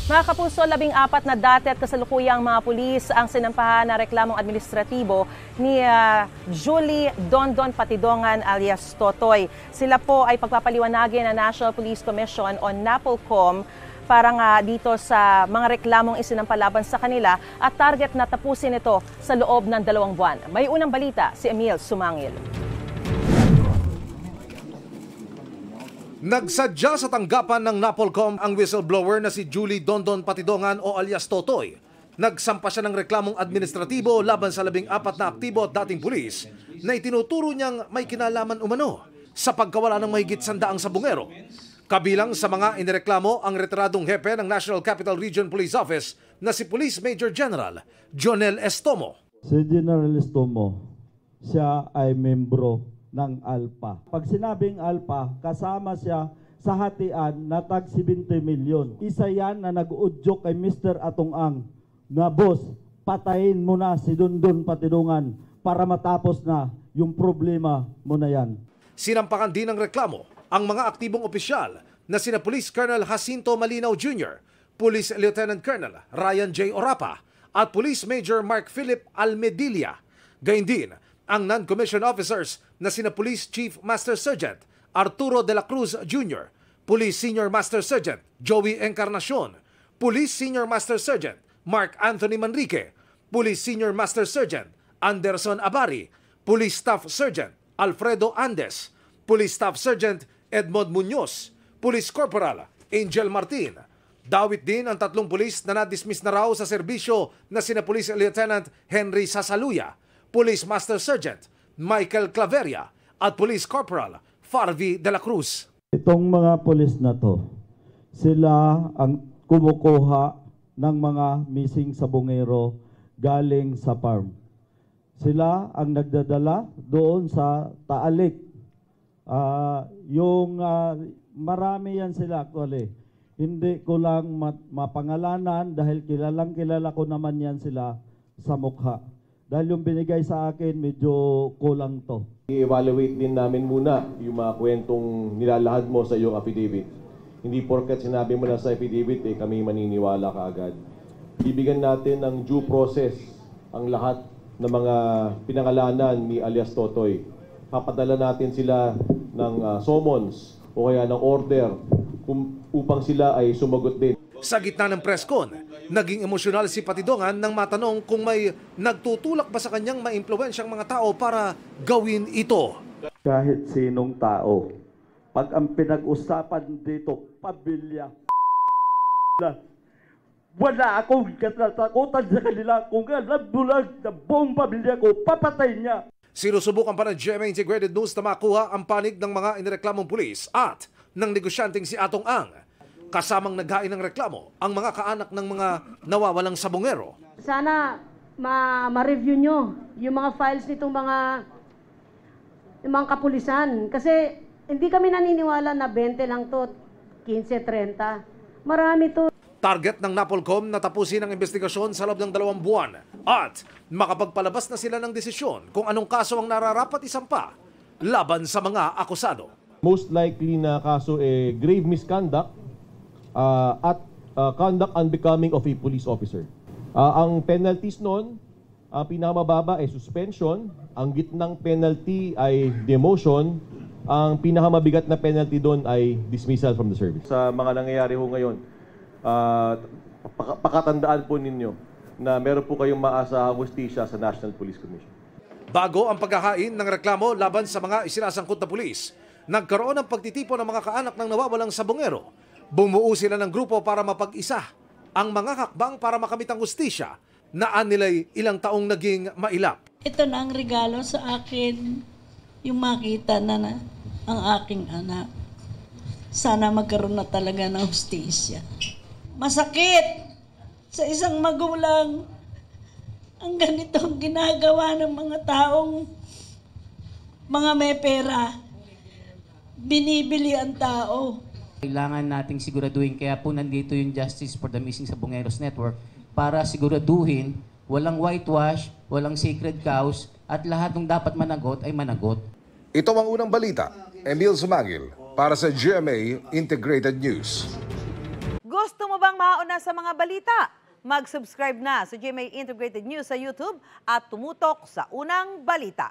Mga kapuso, 14 na dati at kasalukuyang mga pulis ang sinampahan na reklamong administratibo ni Julie Dondon Patidongan alias Totoy. Sila po ay pagpapaliwanagin ng National Police Commission o NAPOLCOM para nga dito sa mga reklamong isinampalaban sa kanila at target na tapusin ito sa loob ng 2 buwan. May unang balita si Emil Sumangil. Nagsadya sa tanggapan ng NAPOLCOM ang whistleblower na si Julie Dondon Patidongan o alias Totoy. Nagsampa siya ng reklamong administratibo laban sa 14 na aktibo at dating pulis na itinuturo niyang may kinalaman umano sa pagkawala ng mahigit 100 sabungero. Kabilang sa mga inireklamo ang retiradong hepe ng National Capital Region Police Office na si Police Major General Jonel Estomo. Si General Estomo, siya ay membro ng ALPA. Pag sinabing ALPA, kasama siya sa hatian na tag 70 milyon. Isa yan na nag-udyok kay Mr. Atong-ang na, boss, patayin mo na si Dondon Patidongan para matapos na yung problema mo na yan. Sinampakan din ng reklamo ang mga aktibong opisyal na sina Police Colonel Jacinto Malinaw Jr., Police Lieutenant Colonel Ryan J. Orapa at Police Major Mark Philip Almedilla. Gayun din ang non-commissioned officers na sina Police Chief Master Sergeant Arturo de la Cruz Jr., Police Senior Master Sergeant Joey Encarnacion, Police Senior Master Sergeant Mark Anthony Manrique, Police Senior Master Sergeant Anderson Abari, Police Staff Sergeant Alfredo Andes, Police Staff Sergeant Edmond Muñoz, Police Corporal Angel Martin. Dawit din ang 3 pulis na na-dismiss na raw sa serbisyo na sina Police Lieutenant Henry Sasaluya, Police Master Sergeant Michael Claveria at Police Corporal Farvi de la Cruz. Itong mga pulis na to, sila ang kumukuha ng mga missing sabungero galing sa farm. Sila ang nagdadala doon sa Taalik. Marami yan sila actually. Hindi ko lang mapangalanan dahil kilala ko naman yan sila sa mukha. Dahil yung binigay sa akin, medyo kulang to. I-evaluate din namin muna yung mga kwentong nilalahad mo sa iyong affidavit. Hindi porket sinabi mo na sa affidavit, kami maniniwala kaagad. Bibigyan natin ng due process ang lahat ng mga pinangalanan ni alias Totoy. Papadala natin sila ng summons o kaya ng order upang sila ay sumagot din. Sa gitna ng press con, naging emosyonal si Patidongan nang matanong kung may nagtutulak ba sa kanyang maimpluwensyang mga tao para gawin ito. Kahit sinong tao, pag ang pinag-usapan dito, pamilya, wala akong katatakutan sa kanila. Kung alam bulag na buong pamilya ko, papatay niya. Sinusubukan pa ng GMA Integrated News na makuha ang panig ng mga inireklamong pulis at ng negosyanteng si Atong-ang. Kasamang naghain ng reklamo ang mga kaanak ng mga nawawalang sabungero. Sana ma-review nyo yung mga files nitong mga kapulisan. Kasi hindi kami naniniwala na 20 lang to, 15, 30. Marami to. Target ng NAPOLCOM na tapusin ang investigasyon sa loob ng 2 buwan at makapagpalabas na sila ng desisyon kung anong kaso ang nararapat isampa laban sa mga akusado. Most likely na kaso grave misconduct at conduct unbecoming of a police officer. Ang penalties noon, pinakamababa ay suspension, ang gitnang penalty ay demotion, ang pinakamabigat na penalty doon ay dismissal from the service. Sa mga nangyayari ho ngayon, pakatandaan po ninyo na meron po kayong maasahang hustisya sa National Police Commission. Bago ang paghahain ng reklamo laban sa mga isinasangkot na pulis, nagkaroon ng pagtitipon ng mga kaanak ng nawawalang sabungero. Bumuo sila ng grupo para mapag-isa ang mga hakbang para makamit ang hustisya na nila'y ilang taong naging mailap. Ito na ang regalo sa akin, yung makita na ang aking anak. Sana magkaroon na talaga ng hustisya. Masakit sa isang magulang ang ganitong ginagawa ng mga taong mga may pera. Binibili ang tao. Kailangan nating siguraduhin, kaya po nandito yung Justice for the Missing Sabungeros Network para siguraduhin walang whitewash, walang sacred cows, at lahat ng dapat managot ay managot. Ito ang unang balita. Emil Sumangil para sa GMA Integrated News. Gusto mo bang mauna sa mga balita? Mag-subscribe na sa GMA Integrated News sa YouTube at tumutok sa unang balita.